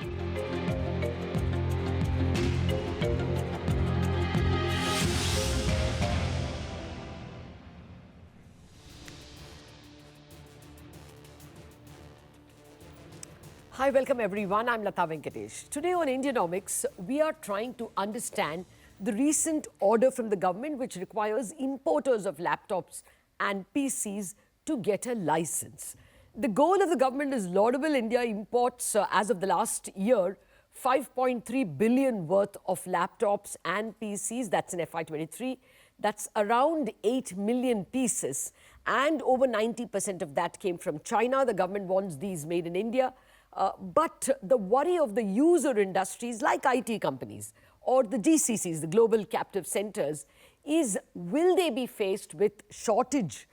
Hi, welcome everyone. I'm Lata Venkatesh. Today on Indianomics, we are trying to understand the recent order from the government which requires importers of laptops and PCs to get a license. The goal of the government is laudable. India imports, as of the last year, 5.3 billion worth of laptops and PCs. That's in FY23. That's around 8 million pieces. And over 90% of that came from China. The government wants these made in India. But the worry of the user industries like IT companies or the GCCs, the Global Captive Centers, is will they be faced with shortage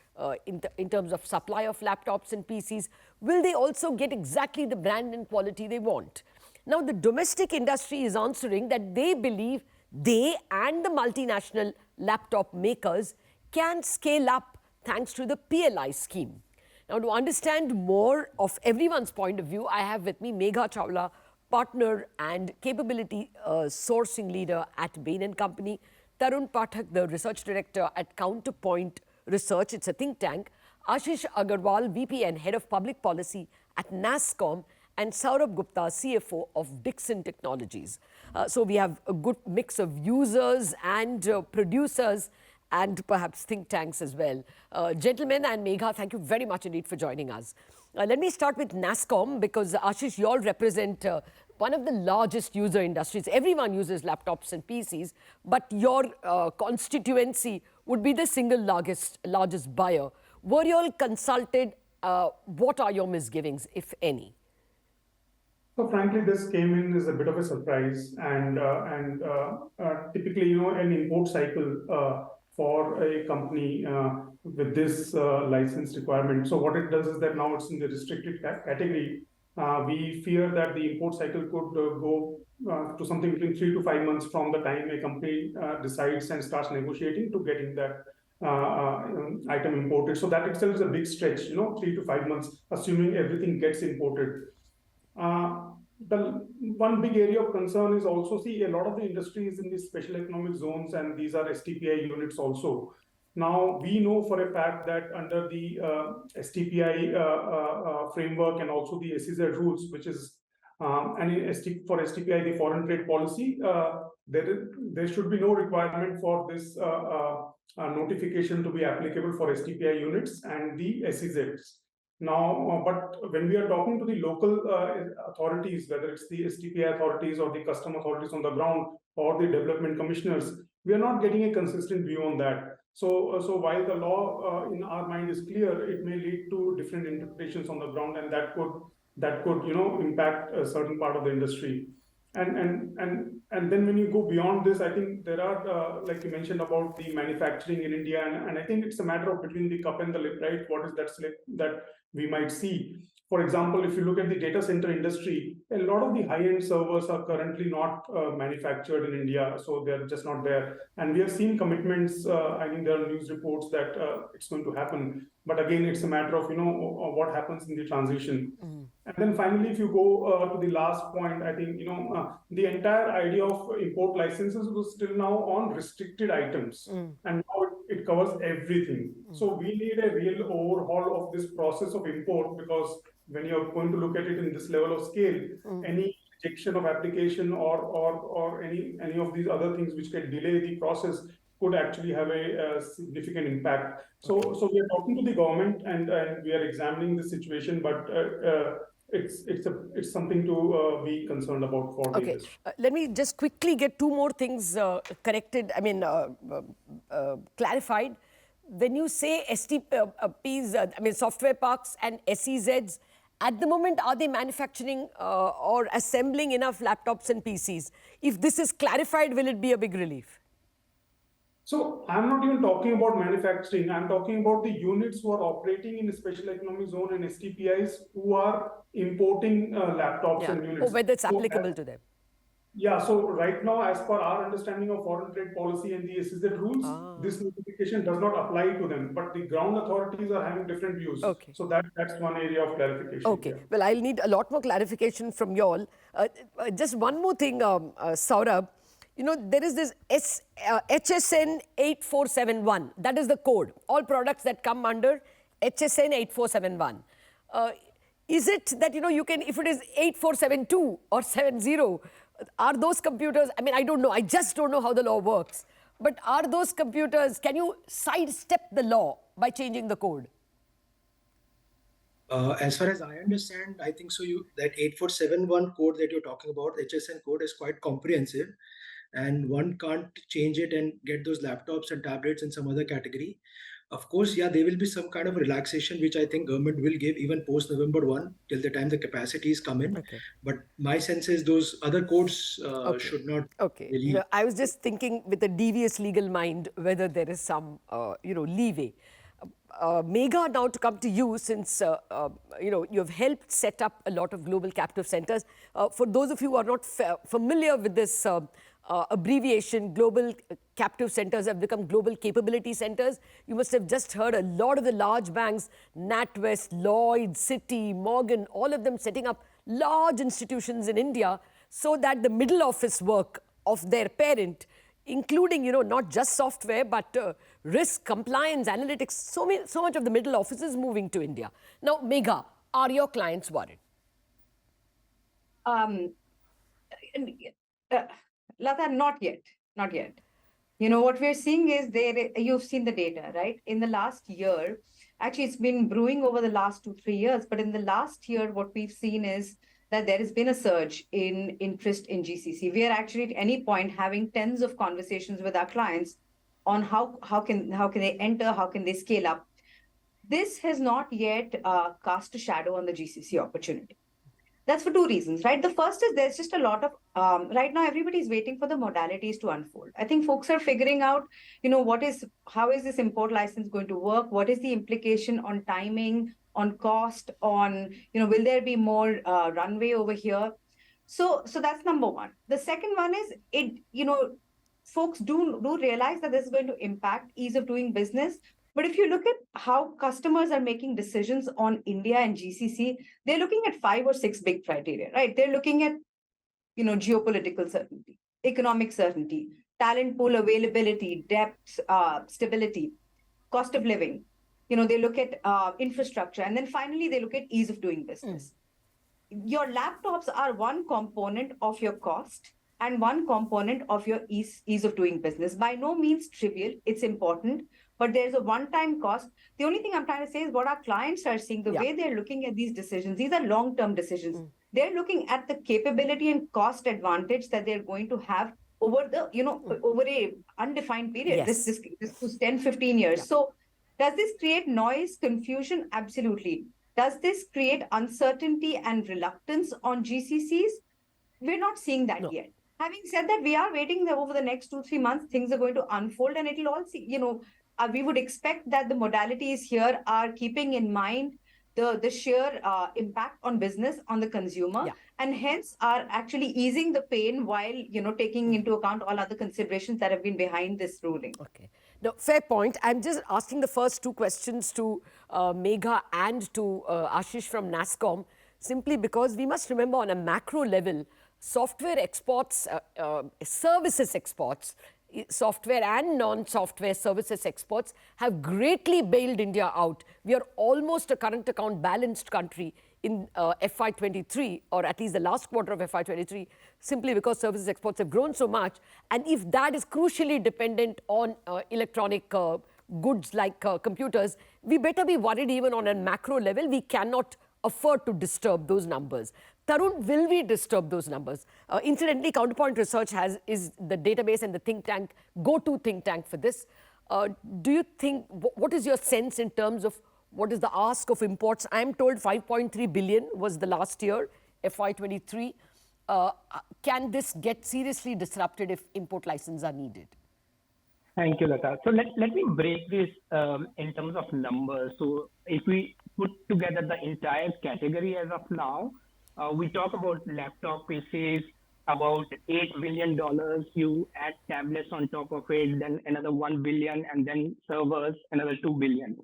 in terms of supply of laptops and PCs? Will they also get exactly the brand and quality they want? Now, the domestic industry is answering that they believe they and the multinational laptop makers can scale up thanks to the PLI scheme. Now, to understand more of everyone's point of view, I have with me Megha Chawla, partner and capability sourcing leader at Bain & Company, Tarun Pathak, the research director at Counterpoint Research, it's a think tank, Ashish Agarwal, VP and head of public policy at NASSCOM, and Saurabh Gupta, CFO of Dixon Technologies. So we have a good mix of users and producers and perhaps think tanks as well. Gentlemen and Megha, thank you very much indeed for joining us. Let me start with NASSCOM because Ashish, you all represent one of the largest user industries. Everyone uses laptops and PCs, but your constituency would be the single largest buyer. Were you all consulted? What are your misgivings, if any? So frankly, this came in as a bit of a surprise, and typically, an import cycle for a company with this license requirement. So what it does is that now it's in the restricted category. We fear that the import cycle could go to something between 3 to 5 months from the time a company decides and starts negotiating to getting that item imported. So that itself is a big stretch, 3 to 5 months, assuming everything gets imported. The one big area of concern is also, a lot of the industry is in these special economic zones, and these are STPI units also. Now, we know for a fact that under the STPI framework and also the SEZ rules, which is, for STPI, the foreign trade policy, there should be no requirement for this notification to be applicable for STPI units and the SEZs. Now, but when we are talking to the local authorities, whether it's the STPI authorities or the custom authorities on the ground or the development commissioners, we are not getting a consistent view on that. So while the law in our mind is clear, it may lead to different interpretations on the ground, and that could impact a certain part of the industry. And then when you go beyond this, I think there are, like you mentioned about the manufacturing in India, and I think it's a matter of between the cup and the lip, right? What is that slip that we might see? For example, if you look at the data center industry, a lot of the high-end servers are currently not manufactured in India, so they're just not there. And we have seen commitments. I think there are news reports that it's going to happen. But again, it's a matter of what happens in the transition. Mm-hmm. And then finally, if you go to the last point, I think the entire idea of import licenses was still now on restricted items, and now it covers everything. So we need a real overhaul of this process of import, because when you're going to look at it in this level of scale, any rejection of application or any of these other things which can delay the process could actually have a significant impact. So we are talking to the government and we are examining the situation, but it's something to be concerned about for the industry. Let me just quickly get two more things corrected. I mean, clarified. When you say STPs, software parks and SEZs, at the moment, are they manufacturing or assembling enough laptops and PCs? If this is clarified, will it be a big relief? So I'm not even talking about manufacturing. I'm talking about the units who are operating in a special economic zone and STPIs who are importing laptops and units. Whether it's applicable to them. Yeah, so right now, as per our understanding of foreign trade policy and the SEZ rules, this notification does not apply to them, but the ground authorities are having different views. Okay. So that's one area of clarification. Okay. Yeah. Well, I'll need a lot more clarification from you all. Just one more thing, Saurabh. You know, there is this HSN 8471. That is the code. All products that come under HSN 8471. Is it that, you know, you can, if it is 8472 or 70, are those computers, I mean, I don't know. I just don't know how the law works. But are those computers, can you sidestep the law by changing the code? As far as I understand, I think so. That 8471 code that you're talking about, HSN code, is quite comprehensive, and one can't change it and get those laptops and tablets in some other category. Of course, yeah, there will be some kind of relaxation, which I think government will give even post November 1 till the time the capacities come in. Okay. But my sense is those other codes should not really. No, I was just thinking with a devious legal mind whether there is some, you know, leeway. Megha, now to come to you, since you know, you have helped set up a lot of global captive centers. For those of you who are not familiar with this abbreviation, global captive centers have become global capability centers. You must have just heard a lot of the large banks, NatWest, Lloyd, Citi, Morgan, all of them setting up large institutions in India so that the middle office work of their parent, including, you know, not just software, but risk, compliance, analytics, so much of the middle office is moving to India. Now, Megha, are your clients worried? Lata, not yet. You know, what we're seeing is you've seen the data, right? In the last year, actually it's been brewing over the last 2-3 years, but in the last year, what we've seen is that there has been a surge in interest in GCC. We are actually at any point having tens of conversations with our clients on how can they enter, how can they scale up. This has not yet cast a shadow on the GCC opportunity. That's for 2 reasons, right? The first is there's just a lot of, right now, everybody's waiting for the modalities to unfold. I think folks are figuring out, you know, how is this import license going to work? What is the implication on timing, on cost, on, you know, will there be more runway over here? So that's number one. The second one is you know, folks do realize that this is going to impact ease of doing business. But if you look at how customers are making decisions on India and GCC, they're looking at 5 or 6 big criteria, right? They're looking at, you know, geopolitical certainty, economic certainty, talent pool availability, depth, stability, cost of living. You know, they look at infrastructure, and then finally they look at ease of doing business. Your laptops are one component of your cost and one component of your ease of doing business. By no means trivial, it's important, but there's a one-time cost. The only thing I'm trying to say is what our clients are seeing, the way they're looking at these decisions, these are long-term decisions. They're looking at the capability and cost advantage that they're going to have over the, you know, over a undefined period. Yes. This was 10, 15 years. So does this create noise, confusion? Absolutely. Does this create uncertainty and reluctance on GCCs? We're not seeing that yet. Having said that, we are waiting that over the next 2-3 months, things are going to unfold, and it'll all see, you know, we would expect that the modalities here are keeping in mind the sheer impact on business, on the consumer, and hence are actually easing the pain while, you know, taking into account all other considerations that have been behind this ruling. Okay. No, fair point. I'm just asking the first 2 questions to Megha and to Ashish from NASSCOM, simply because we must remember on a macro level, software exports, services exports, software and non-software services exports have greatly bailed India out. We are almost a current account balanced country in FY23, or at least the last quarter of FY23, simply because services exports have grown so much. And if that is crucially dependent on electronic goods like computers, we better be worried even on a macro level. We cannot afford to disturb those numbers. Tarun, will we disturb those numbers? Incidentally, Counterpoint Research is the database and the think tank, go-to think tank for this. Do you think, what is your sense in terms of what is the ask of imports? I am told 5.3 billion was the last year, FY23. Can this get seriously disrupted if import licenses are needed? Thank you, Lata. So let me break this in terms of numbers. So if we put together the entire category as of now, we talk about laptop PCs, about $8 billion. You add tablets on top of it, then another 1 billion, and then servers, another 2 billion.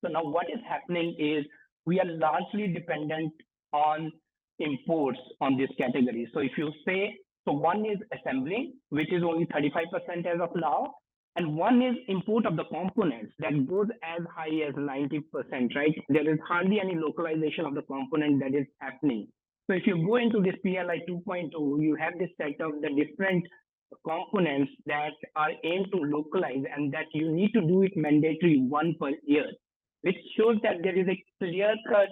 So now what is happening is we are largely dependent on imports on this category. So if you say, so one is assembling, which is only 35% as of now, and one is import of the components that goes as high as 90%, right? There is hardly any localization of the component that is happening. So if you go into this PLI 2.0, you have this set of the different components that are aimed to localize and that you need to do it mandatory one per year, which shows that there is a clear-cut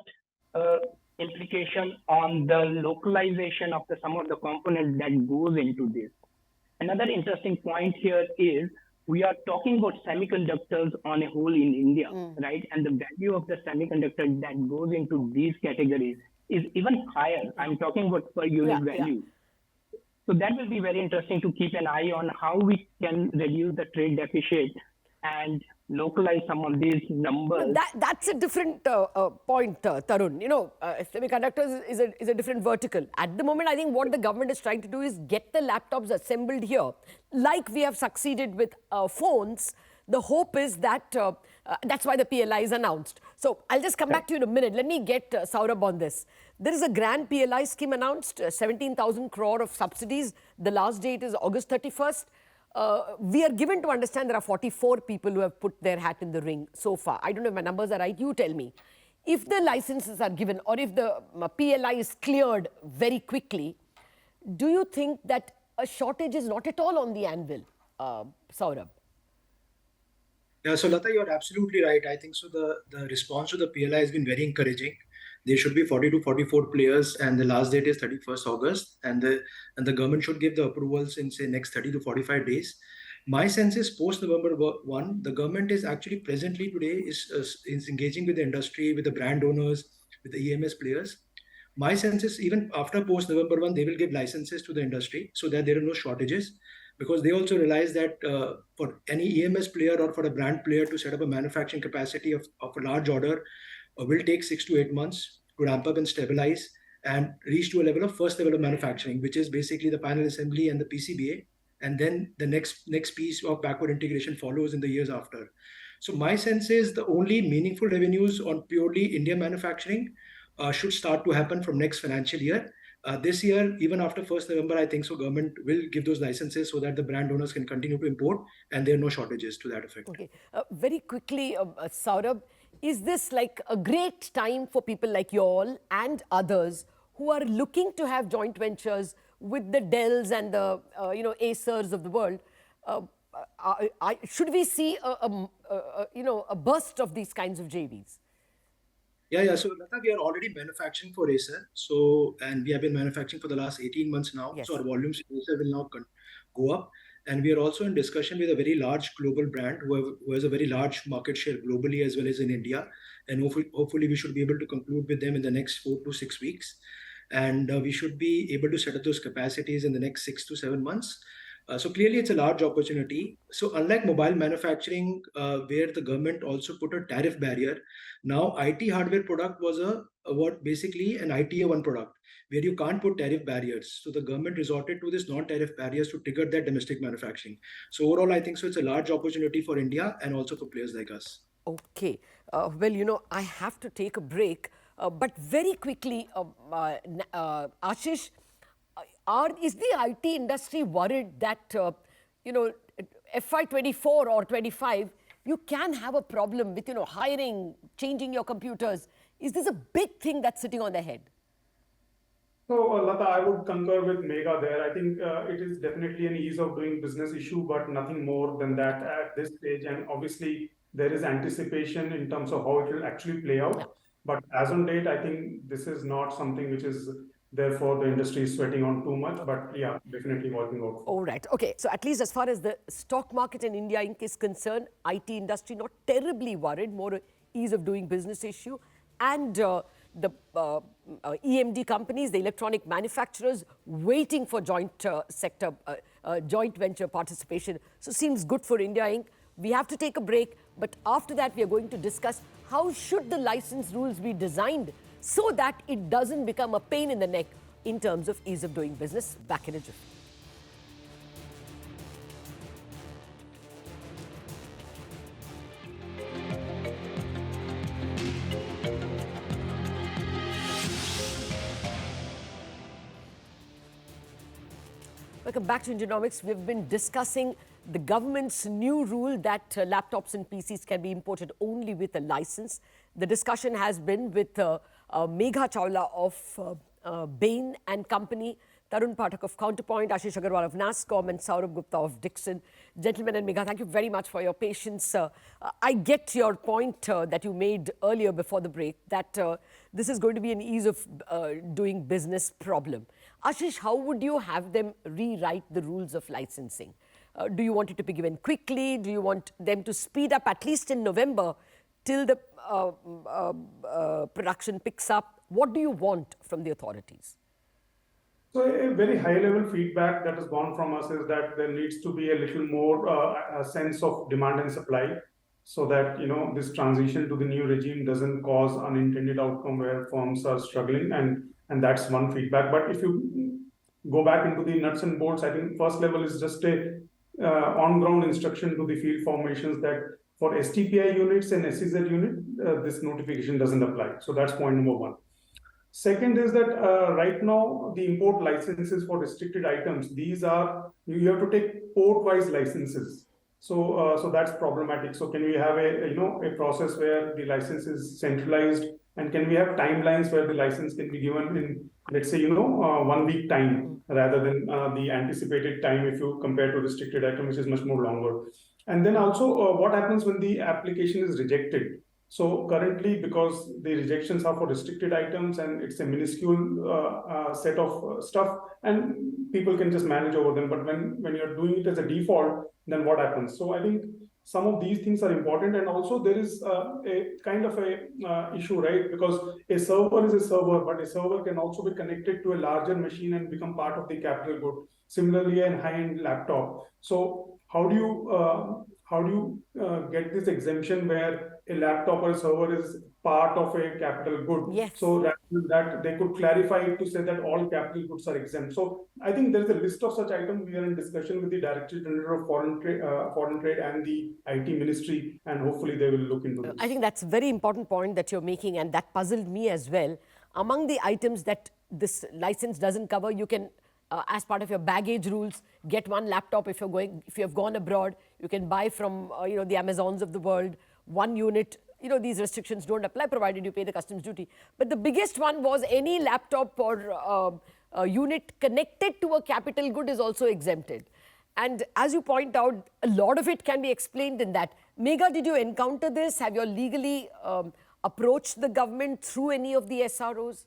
implication on the localization of some of the components that goes into this. Another interesting point here is we are talking about semiconductors on a whole in India, right? And the value of the semiconductor that goes into these categories is even higher. I'm talking about per unit value. So that will be very interesting to keep an eye on how we can reduce the trade deficit and localize some of these numbers. That's a different point, Tarun. You know, semiconductors is a different vertical. At the moment, I think what the government is trying to do is get the laptops assembled here. Like we have succeeded with phones, the hope is that that's why the PLI is announced. So I'll just come back to you in a minute. Let me get Saurabh on this. There is a grand PLI scheme announced, 17,000 crore of subsidies. The last date is August 31st. We are given to understand there are 44 people who have put their hat in the ring so far. I don't know if my numbers are right. You tell me. If the licenses are given or if the PLI is cleared very quickly, do you think that a shortage is not at all on the anvil, Saurabh? Yeah, so Lata, you're absolutely right. I think so. The response to the PLI has been very encouraging. There should be 40 to 44 players, and the last date is 31st August, and the government should give the approvals in say next 30 to 45 days. My sense is post November 1, the government is actually presently today is engaging with the industry, with the brand owners, with the EMS players. My sense is even after post November 1, they will give licenses to the industry so that there are no shortages, because they also realize that for any EMS player or for a brand player to set up a manufacturing capacity of a large order will take 6 to 8 months to ramp up and stabilize and reach to a level of first level of manufacturing, which is basically the panel assembly and the PCBA. And then the next piece of backward integration follows in the years after. So my sense is the only meaningful revenues on purely India manufacturing should start to happen from next financial year. This year, even after 1st November, I think so government will give those licenses so that the brand owners can continue to import and there are no shortages to that effect. Okay. Very quickly, Saurabh, is this like a great time for people like you all and others who are looking to have joint ventures with the Dells and the Acers of the world? Should we see a burst of these kinds of JVs? Yeah. So Lata, we are already manufacturing for Acer. So, and we have been manufacturing for the last 18 months now. Yes. So our volumes in Acer will now go up. And we are also in discussion with a very large global brand who has a very large market share globally as well as in India. And hopefully we should be able to conclude with them in the next 4 to 6 weeks. And we should be able to set up those capacities in the next 6 to 7 months. So clearly it's a large opportunity. So unlike mobile manufacturing, where the government also put a tariff barrier, now IT hardware product was basically an ITA1 product where you can't put tariff barriers. So the government resorted to this non-tariff barriers to trigger that domestic manufacturing. So overall, I think so it's a large opportunity for India and also for players like us. Okay. Well, I have to take a break. But very quickly, Ashish, is the IT industry worried that, FY24 or 25, you can have a problem with, hiring, changing your computers? Is this a big thing that's sitting on their head? So, Lata, I would concur with Megha there. I think it is definitely an ease of doing business issue, but nothing more than that at this stage. And obviously, there is anticipation in terms of how it will actually play out. Yeah. But as on date, I think this is not something which is therefore the industry is sweating on too much, but yeah, definitely working out. All right. Okay. So at least as far as the stock market in India Inc. is concerned, IT industry not terribly worried, more ease of doing business issue. And the EMD companies, the electronic manufacturers, waiting for joint venture participation. So seems good for India Inc. We have to take a break, but after that we are going to discuss how should the license rules be designed so that it doesn't become a pain in the neck in terms of ease of doing business. Back in a jiffy. Welcome back to Indianomics. We've been discussing the government's new rule that laptops and PCs can be imported only with a license. The discussion has been with Megha Chawla of Bain and Company, Tarun Pathak of Counterpoint, Ashish Agarwal of NASSCOM, and Saurabh Gupta of Dixon. Gentlemen and Megha, thank you very much for your patience. I get your point that you made earlier before the break, that this is going to be an ease of doing business problem. Ashish, how would you have them rewrite the rules of licensing? Do you want it to be given quickly? Do you want them to speed up at least in November till the production picks up? What do you want from the authorities? So a very high level feedback that has gone from us is that there needs to be a little more a sense of demand and supply, so that this transition to the new regime doesn't cause unintended outcome where firms are struggling, and that's one feedback. But if you go back into the nuts and bolts, I think first level is just a on-ground instruction to the field formations that for STPI units and SEZ unit, this notification doesn't apply. So that's point number one. Second is that right now the import licenses for restricted items, these are, you have to take port-wise licenses. So that's problematic. So can we have a process where the license is centralized, and can we have timelines where the license can be given in, let's say 1 week time rather than the anticipated time if you compare to restricted item, which is much more longer. And then also what happens when the application is rejected? So currently, because the rejections are for restricted items and it's a minuscule set of stuff, and people can just manage over them. But when you're doing it as a default, then what happens? So I think some of these things are important. And also there is a kind of a issue, right? Because a server is a server, but a server can also be connected to a larger machine and become part of the capital good. Similarly, a high-end laptop. So how do you get this exemption where a laptop or a server is part of a capital good? Yes. So that they could clarify it to say that all capital goods are exempt. So I think there is a list of such items. We are in discussion with the Director General of Foreign Trade and the IT Ministry, and hopefully they will look into this. I think that's a very important point that you're making, and that puzzled me as well. Among the items that this license doesn't cover, you can as part of your baggage rules, get one laptop if you have gone abroad. You can buy from the Amazons of the world, one unit. These restrictions don't apply provided you pay the customs duty. But the biggest one was any laptop or unit connected to a capital good is also exempted. And as you point out, a lot of it can be explained in that. Megha, did you encounter this? Have you legally approached the government through any of the SROs?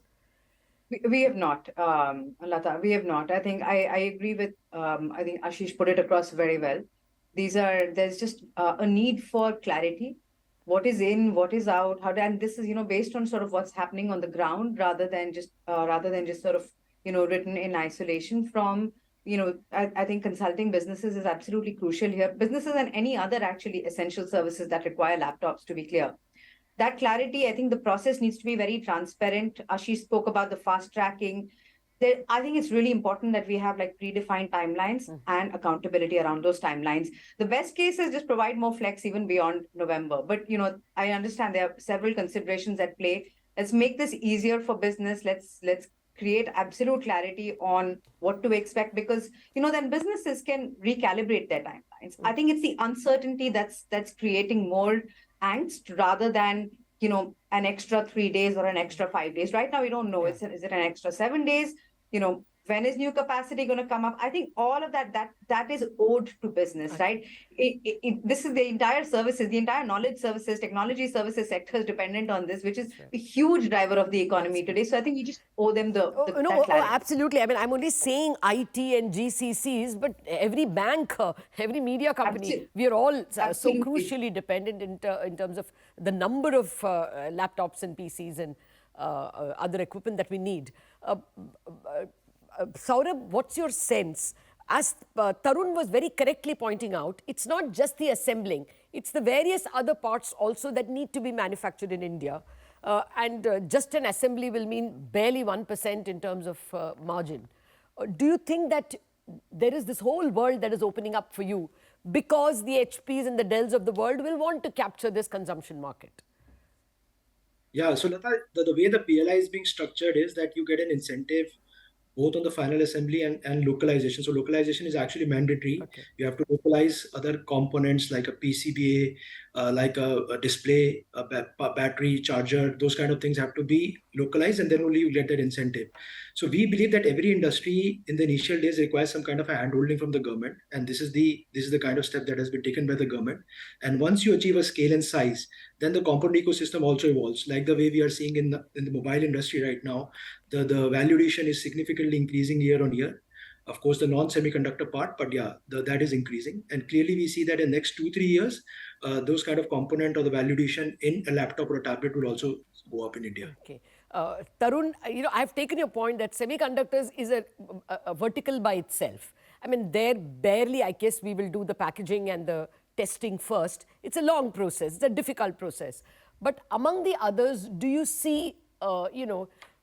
We have not, Lata, we have not. I think I agree with, I think Ashish put it across very well. There's just a need for clarity. What is in, what is out, and this is, based on sort of what's happening on the ground rather than just sort of, written in isolation from, I think consulting businesses is absolutely crucial here. Businesses and any other actually essential services that require laptops, to be clear. That clarity, I think the process needs to be very transparent. Ashish spoke about the fast tracking. I think it's really important that we have like predefined timelines and accountability around those timelines. The best case is just provide more flex even beyond November. But, I understand there are several considerations at play. Let's make this easier for business. Let's create absolute clarity on what to expect, because, then businesses can recalibrate their timelines. I think it's the uncertainty that's creating more angst rather than, an extra 3 days or an extra 5 days. Right now, we don't know. Is it an extra 7 days? When is new capacity going to come up? I think all of that is owed to business, right? This is the entire services, the entire knowledge services, technology services sector is dependent on this, which is a huge driver of the economy today. So I think we just owe them that clarity. Absolutely. I mean, I'm only saying IT and GCCs, but every bank, every media company, we are all so crucially dependent in terms of the number of laptops and PCs and other equipment that we need. Saurabh, what's your sense? As Tarun was very correctly pointing out, it's not just the assembling, it's the various other parts also that need to be manufactured in India. and just an assembly will mean barely 1% in terms of margin. Do you think that there is this whole world that is opening up for you because the HPs and the Dells of the world will want to capture this consumption market? Yeah, so Lata, the way the PLI is being structured is that you get an incentive both on the final assembly and localization. So localization is actually mandatory. Okay. You have to localize other components like a PCBA, like a display, a battery, charger, those kind of things have to be localized, and then only you get that incentive. So we believe that every industry in the initial days requires some kind of a handholding from the government, and this is the kind of step that has been taken by the government. And once you achieve a scale and size, then the component ecosystem also evolves, like the way we are seeing in the mobile industry right now. The value addition is significantly increasing year on year. Of course, the non-semiconductor part, but yeah, that is increasing. And clearly we see that in next 2-3 years, those kind of component or the value addition in a laptop or a tablet will also go up in India. Okay. Tarun, I've taken your point that semiconductors is a vertical by itself. I mean, there barely, I guess, we will do the packaging and the testing first. It's a long process. It's a difficult process. But among the others, do you see,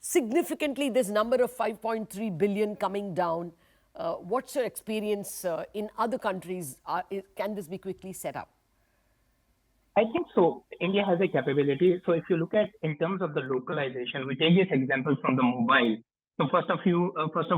significantly this number of 5.3 billion coming down? What's your experience in other countries? Can this be quickly set up? I think so. India has a capability. So if you look at in terms of the localization, we take this example from the mobile. So first of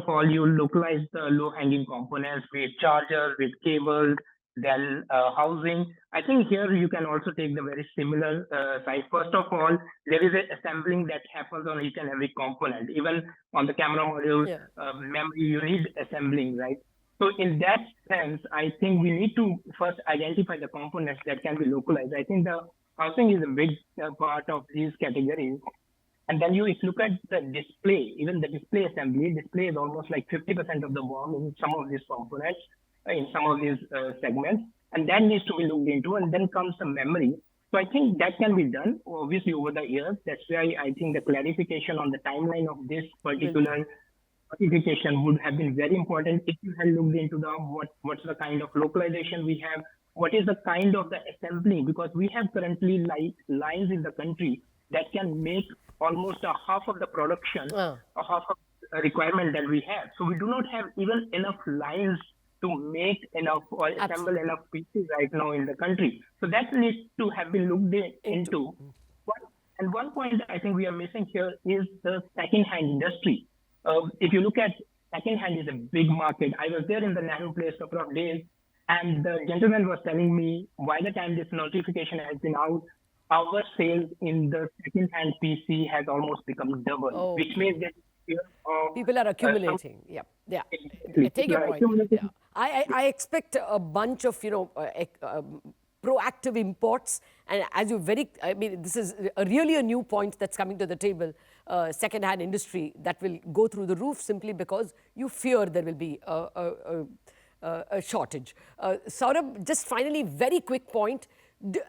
all, you localize the low-hanging components with chargers, with cables, then housing. I think here you can also take the very similar side. First of all, there is a assembling that happens on each and every component. Even on the camera module, memory, you need assembling, right? So in that sense, I think we need to first identify the components that can be localized. I think the housing is a big part of these categories. And then if you look at the display, even the display assembly, display is almost like 50% of the BOM in some of these components, in some of these segments. And that needs to be looked into. And then comes the memory. So I think that can be done, obviously, over the years. That's why I think the clarification on the timeline of this particular certification would have been very important if you had looked into what's the kind of localization we have, what is the kind of the assembling, because we have currently lines in the country that can make almost a half of the production, a half of the requirement that we have. So we do not have even enough lines to make enough or assemble enough pieces right now in the country. So that needs to have been looked into. And one point I think we are missing here is the second-hand industry. If you look at second-hand is a big market. I was there in the Nehru Place a couple of days, and the gentleman was telling me by the time this notification has been out, our sales in the second-hand PC has almost become double, which means that people are accumulating. Exactly. I take your point. Yeah. I expect a bunch of proactive imports, and as you this is really a new point that's coming to the table. Second-hand industry that will go through the roof simply because you fear there will be a shortage. Saurabh, just finally, very quick point.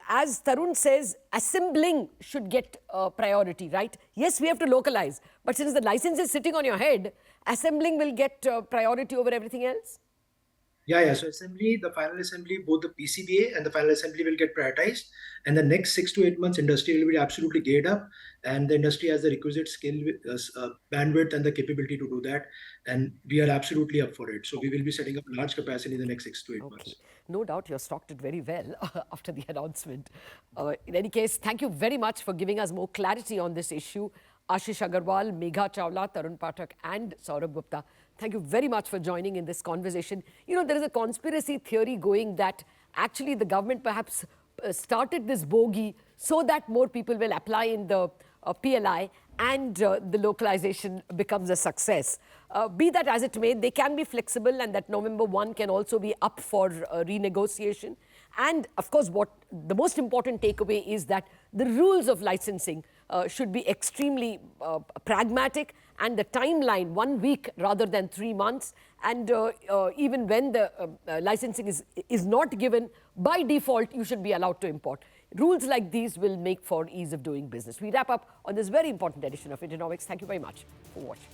As Tarun says, assembling should get priority, right? Yes, we have to localize, but since the license is sitting on your head, assembling will get priority over everything else? Yeah. So assembly, the final assembly, both the PCBA and the final assembly will get prioritized. And the next 6 to 8 months, industry will be absolutely geared up, and the industry has the requisite skill, bandwidth, and the capability to do that. And we are absolutely up for it. So we will be setting up large capacity in the next 6 to 8 months. No doubt you're stocked it very well after the announcement. In any case, thank you very much for giving us more clarity on this issue. Ashish Agarwal, Megha Chawla, Tarun Pathak, and Saurabh Gupta. Thank you very much for joining in this conversation. There is a conspiracy theory going that actually the government perhaps started this bogey so that more people will apply in the PLI and the localization becomes a success. Be that as it may, they can be flexible, and that November 1 can also be up for renegotiation. And of course, what the most important takeaway is that the rules of licensing should be extremely pragmatic, and the timeline 1 week rather than 3 months. And even when the licensing is not given, by default, you should be allowed to import. Rules like these will make for ease of doing business. We wrap up on this very important edition of Ingenomics. Thank you very much for watching.